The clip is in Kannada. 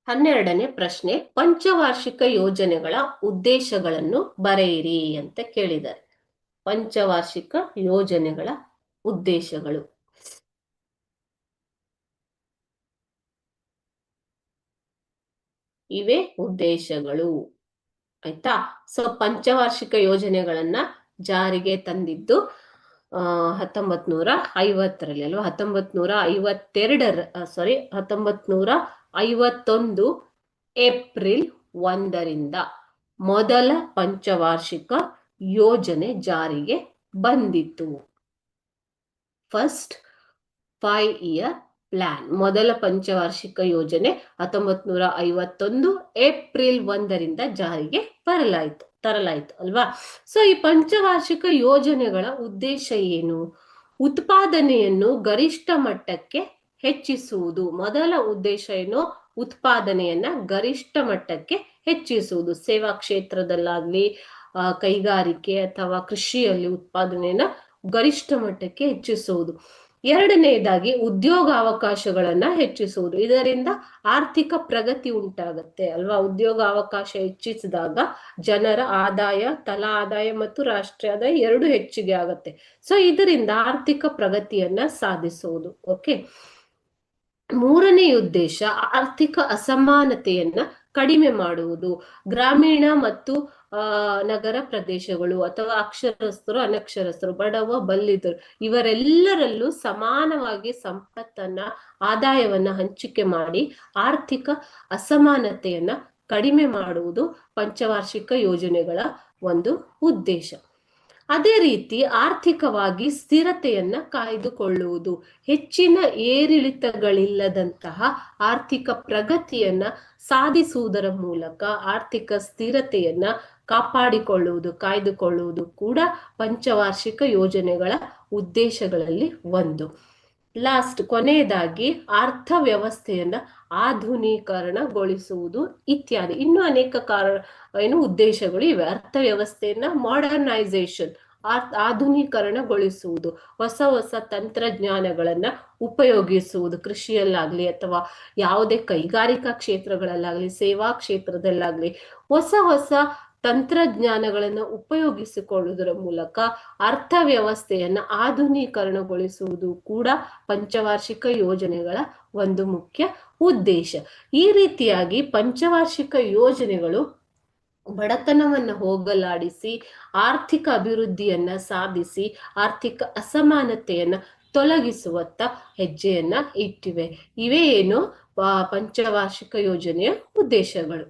12ನೇ ಪ್ರಶ್ನೆ, ಪಂಚವಾರ್ಷಿಕ ಯೋಜನೆಗಳ ಉದ್ದೇಶಗಳನ್ನು ಬರೆಯಿರಿ ಅಂತ ಕೇಳಿದ್ದಾರೆ. ಪಂಚವಾರ್ಷಿಕ ಯೋಜನೆಗಳ ಉದ್ದೇಶಗಳು. ಇವೆ ಉದ್ದೇಶಗಳು. ಆಯ್ತಾ? ಸೊ ಪಂಚವಾರ್ಷಿಕ ಯೋಜನೆಗಳನ್ನ ಜಾರಿಗೆ ತಂದಿದ್ದು 1950ರಲ್ಲಿ ಅಲ್ವಾ? 1951 ಏಪ್ರಿಲ್ 1ರಿಂದ ಮೊದಲ ಪಂಚವಾರ್ಷಿಕ ಯೋಜನೆ ಜಾರಿಗೆ ಬಂದಿತ್ತು. ಫಸ್ಟ್ 5-year ಪ್ಲಾನ್, ಮೊದಲ ಪಂಚವಾರ್ಷಿಕ ಯೋಜನೆ 1951 ಏಪ್ರಿಲ್ 1ರಿಂದ ಜಾರಿಗೆ ತರಲಾಯಿತು ಅಲ್ವಾ? ಸೊ ಈ ಪಂಚವಾರ್ಷಿಕ ಯೋಜನೆಗಳ ಉದ್ದೇಶ ಏನು? ಉತ್ಪಾದನೆಯನ್ನು ಗರಿಷ್ಠ ಮಟ್ಟಕ್ಕೆ ಹೆಚ್ಚಿಸುವುದು. ಮೊದಲ ಉದ್ದೇಶ ಏನು? ಉತ್ಪಾದನೆಯನ್ನ ಗರಿಷ್ಠ ಮಟ್ಟಕ್ಕೆ ಹೆಚ್ಚಿಸುವುದು. ಸೇವಾ ಕ್ಷೇತ್ರದಲ್ಲಾಗ್ಲಿ, ಕೈಗಾರಿಕೆ ಅಥವಾ ಕೃಷಿಯಲ್ಲಿ ಉತ್ಪಾದನೆಯನ್ನ ಗರಿಷ್ಠ ಮಟ್ಟಕ್ಕೆ ಹೆಚ್ಚಿಸುವುದು. ಎರಡನೆಯದಾಗಿ ಉದ್ಯೋಗಾವಕಾಶಗಳನ್ನ ಹೆಚ್ಚಿಸುವುದು. ಇದರಿಂದ ಆರ್ಥಿಕ ಪ್ರಗತಿ ಉಂಟಾಗತ್ತೆ ಅಲ್ವಾ? ಉದ್ಯೋಗಾವಕಾಶ ಹೆಚ್ಚಿಸಿದಾಗ ಜನರ ಆದಾಯ, ತಲಾ ಆದಾಯ ಮತ್ತು ರಾಷ್ಟ್ರೀಯ ಆದಾಯ ಎರಡು ಹೆಚ್ಚಿಗೆ ಆಗತ್ತೆ. ಸೊ ಇದರಿಂದ ಆರ್ಥಿಕ ಪ್ರಗತಿಯನ್ನ ಸಾಧಿಸುವುದು. ಓಕೆ. ಮೂರನೇ ಉದ್ದೇಶ ಆರ್ಥಿಕ ಅಸಮಾನತೆಯನ್ನ ಕಡಿಮೆ ಮಾಡುವುದು. ಗ್ರಾಮೀಣ ಮತ್ತು ನಗರ ಪ್ರದೇಶಗಳು ಅಥವಾ ಅಕ್ಷರಸ್ಥರು, ಅನಕ್ಷರಸ್ಥರು, ಬಡವ, ಬಲ್ಲಿದರು ಇವರೆಲ್ಲರಲ್ಲೂ ಸಮಾನವಾಗಿ ಸಂಪತ್ತನ್ನ, ಆದಾಯವನ್ನ ಹಂಚಿಕೆ ಮಾಡಿ ಆರ್ಥಿಕ ಅಸಮಾನತೆಯನ್ನ ಕಡಿಮೆ ಮಾಡುವುದು ಪಂಚವಾರ್ಷಿಕ ಯೋಜನೆಗಳ ಒಂದು ಉದ್ದೇಶ. ಅದೇ ರೀತಿ ಆರ್ಥಿಕವಾಗಿ ಸ್ಥಿರತೆಯನ್ನ ಕಾಯ್ದುಕೊಳ್ಳುವುದು. ಹೆಚ್ಚಿನ ಏರಿಳಿತಗಳಿಲ್ಲದಂತಹ ಆರ್ಥಿಕ ಪ್ರಗತಿಯನ್ನ ಸಾಧಿಸುವುದರ ಮೂಲಕ ಆರ್ಥಿಕ ಸ್ಥಿರತೆಯನ್ನ ಕಾಯ್ದುಕೊಳ್ಳುವುದು ಕೂಡ ಪಂಚವಾರ್ಷಿಕ ಯೋಜನೆಗಳ ಉದ್ದೇಶಗಳಲ್ಲಿ ಒಂದು. ಕೊನೆಯದಾಗಿ ಅರ್ಥವ್ಯವಸ್ಥೆಯನ್ನ ಆಧುನೀಕರಣಗೊಳಿಸುವುದು ಇತ್ಯಾದಿ. ಇನ್ನೂ ಅನೇಕ ಉದ್ದೇಶಗಳು ಇವೆ. ಅರ್ಥವ್ಯವಸ್ಥೆಯನ್ನ ಮಾಡರ್ನೈಸೇಷನ್, ಆಧುನೀಕರಣಗೊಳಿಸುವುದು, ಹೊಸ ತಂತ್ರಜ್ಞಾನಗಳನ್ನ ಉಪಯೋಗಿಸುವುದು, ಕೃಷಿಯಲ್ಲಾಗ್ಲಿ ಅಥವಾ ಯಾವುದೇ ಕೈಗಾರಿಕಾ ಕ್ಷೇತ್ರಗಳಲ್ಲಾಗ್ಲಿ, ಸೇವಾ ಕ್ಷೇತ್ರದಲ್ಲಾಗ್ಲಿ ಹೊಸ ತಂತ್ರಜ್ಞಾನಗಳನ್ನು ಉಪಯೋಗಿಸಿಕೊಳ್ಳುವುದರ ಮೂಲಕ ಅರ್ಥವ್ಯವಸ್ಥೆಯನ್ನ ಆಧುನೀಕರಣಗೊಳಿಸುವುದು ಕೂಡ ಪಂಚವಾರ್ಷಿಕ ಯೋಜನೆಗಳ ಒಂದು ಮುಖ್ಯ ಉದ್ದೇಶ. ಈ ರೀತಿಯಾಗಿ ಪಂಚವಾರ್ಷಿಕ ಯೋಜನೆಗಳು ಬಡತನವನ್ನ ಹೋಗಲಾಡಿಸಿ ಆರ್ಥಿಕ ಅಭಿವೃದ್ಧಿಯನ್ನ ಸಾಧಿಸಿ ಆರ್ಥಿಕ ಅಸಮಾನತೆಯನ್ನ ತೊಲಗಿಸುವತ್ತ ಹೆಜ್ಜೆಯನ್ನ ಇಟ್ಟಿವೆ. ಇವೇ ಏನು ಪಂಚವಾರ್ಷಿಕ ಯೋಜನೆಯ ಉದ್ದೇಶಗಳು.